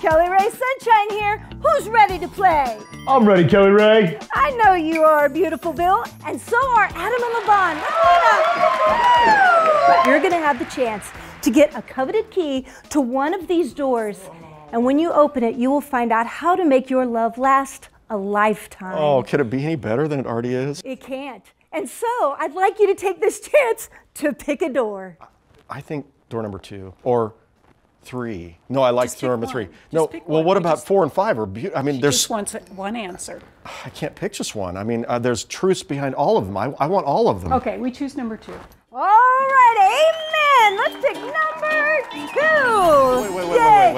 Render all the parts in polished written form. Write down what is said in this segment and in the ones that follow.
Kelly Ray Sunshine here. Who's ready to play? I'm ready, Kelly Ray. I know you are, beautiful Bill, and so are Adam and LaVon. You're going to have the chance to get a coveted key to one of these doors. And when you open it, you will find out how to make your love last a lifetime. Oh, can it be any better than it already is? It can't. And so I'd like you to take this chance to pick a door. I think door number 2 or 3. No, I like door number 3. No, well, what about 4 and 5? I mean, there's just wants one answer. I can't pick just one. I mean, there's truths behind all of them. I want all of them. Okay, we choose number 2. All right, amen. Let's pick number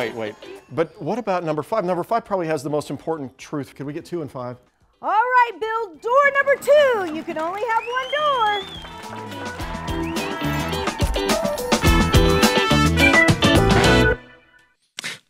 2. Wait. But what about number 5? Number 5 probably has the most important truth. Could we get 2 and 5? All right, Bill, door number 2. You can only have one door.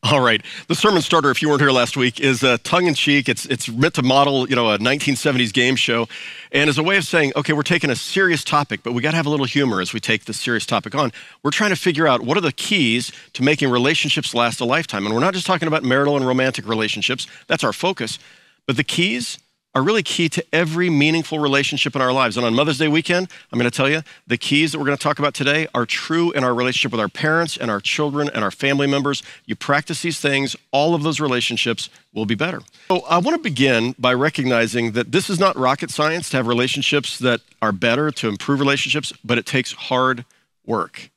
All right. The sermon starter, if you weren't here last week, is tongue-in-cheek. It's meant to model, a 1970s game show, and as a way of saying, okay, we're taking a serious topic, but we got to have a little humor as we take this serious topic on. We're trying to figure out what are the keys to making relationships last a lifetime, and we're not just talking about marital and romantic relationships. That's our focus, but the keys are really key to every meaningful relationship in our lives. And on Mother's Day weekend, I'm going to tell you, the keys that we're going to talk about today are true in our relationship with our parents and our children and our family members. You practice these things, all of those relationships will be better. So I want to begin by recognizing that this is not rocket science to have relationships that are better, to improve relationships, but it takes hard work.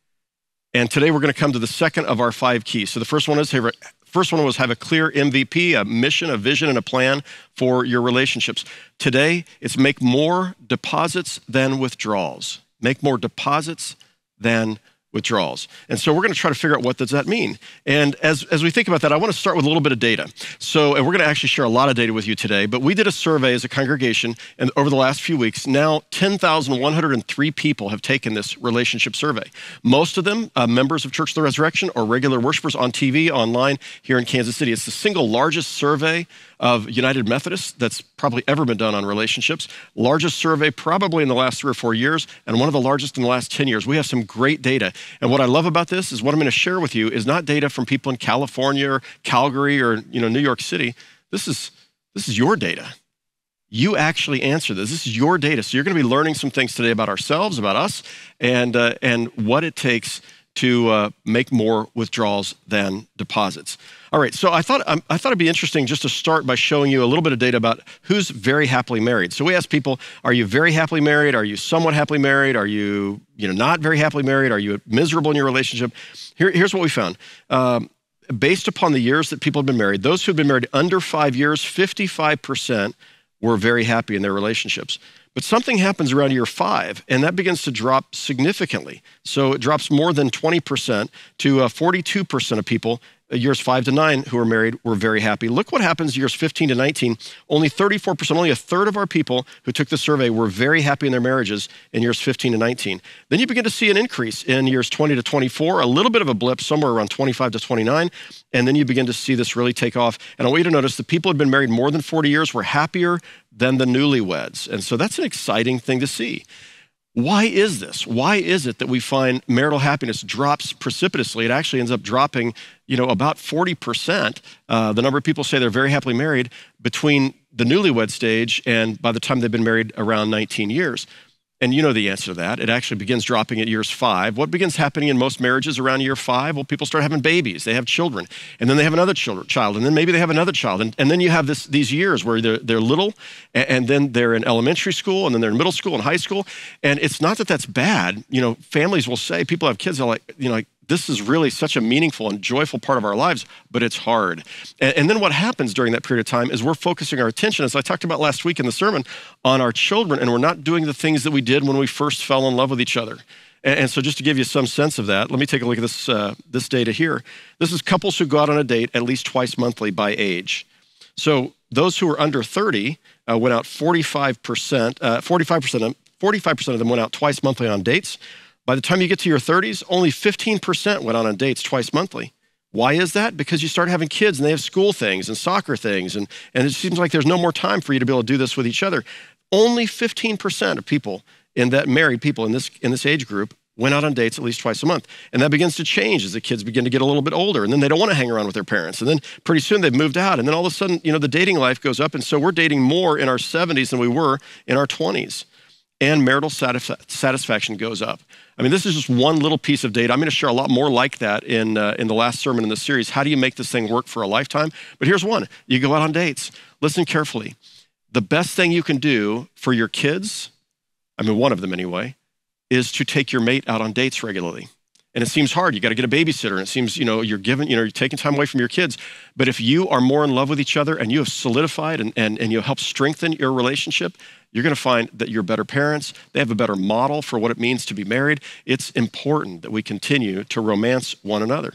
And today we're going to come to the second of our 5 keys. So the first one was have a clear MVP, a mission, a vision, and a plan for your relationships. Today, it's make more deposits than withdrawals. Make more deposits than withdrawals. And so we're going to try to figure out what does that mean. And as we think about that, I want to start with a little bit of data. And we're going to actually share a lot of data with you today, but we did a survey as a congregation, and over the last few weeks, now 10,103 people have taken this relationship survey. Most of them members of Church of the Resurrection or regular worshipers on TV, online here in Kansas City. It's the single largest survey of United Methodist that's probably ever been done on relationships. Largest survey probably in the last 3 or 4 years, and one of the largest in the last 10 years. We have some great data. And what I love about this is what I'm going to share with you is not data from people in California or Calgary or New York City. This is your data. You actually answer this. This is your data. So you're going to be learning some things today about ourselves, about us, and what it takes to make more withdrawals than deposits. All right, so I thought it'd be interesting just to start by showing you a little bit of data about who's very happily married. So we asked people, are you very happily married? Are you somewhat happily married? Are you not very happily married? Are you miserable in your relationship? Here's what we found. Based upon the years that people have been married, those who've been married under 5 years, 55% were very happy in their relationships. But something happens around year 5, and that begins to drop significantly. So it drops more than 20% to 42% of people years 5 to 9 who are married were very happy. Look what happens years 15 to 19. Only 34%, only a third of our people who took the survey were very happy in their marriages in years 15 to 19. Then you begin to see an increase in years 20 to 24, a little bit of a blip somewhere around 25 to 29, and then you begin to see this really take off. And I want you to notice the people who had been married more than 40 years were happier than the newlyweds. And so that's an exciting thing to see. Why is this? Why is it that we find marital happiness drops precipitously? It actually ends up dropping, about 40%. The number of people say they're very happily married between the newlywed stage and by the time they've been married around 19 years. And you know the answer to that. It actually begins dropping at years 5. What begins happening in most marriages around year 5? Well, people start having babies. They have children. And then they have another child. And then maybe they have another child. And then you have these years where they're little, and then they're in elementary school, and then they're in middle school and high school. And it's not that that's bad. Families will say, people have kids, they're like, this is really such a meaningful and joyful part of our lives, but it's hard. And then what happens during that period of time is we're focusing our attention, as I talked about last week in the sermon, on our children, and we're not doing the things that we did when we first fell in love with each other. And so just to give you some sense of that, let me take a look at this data here. This is couples who go out on a date at least twice monthly by age. So those who are under 30 went out 45%, 45% of them went out twice monthly on dates. By the time you get to your 30s, only 15% went on dates twice monthly. Why is that? Because you start having kids and they have school things and soccer things, and it seems like there's no more time for you to be able to do this with each other. Only 15% of people married people in this age group went out on dates at least twice a month. And that begins to change as the kids begin to get a little bit older, and then they don't want to hang around with their parents. And then pretty soon they've moved out, and then all of a sudden, the dating life goes up, and so we're dating more in our 70s than we were in our 20s. And marital satisfaction goes up. I mean, this is just one little piece of data. I'm going to share a lot more like that in the last sermon in the series. How do you make this thing work for a lifetime? But here's one. You go out on dates. Listen carefully. The best thing you can do for your kids, one of them anyway, is to take your mate out on dates regularly. And it seems hard. You got to get a babysitter, and it seems, you're taking time away from your kids. But if you are more in love with each other and you have solidified and you help strengthen your relationship, you're going to find that you're better parents. They have a better model for what it means to be married. It's important that we continue to romance one another.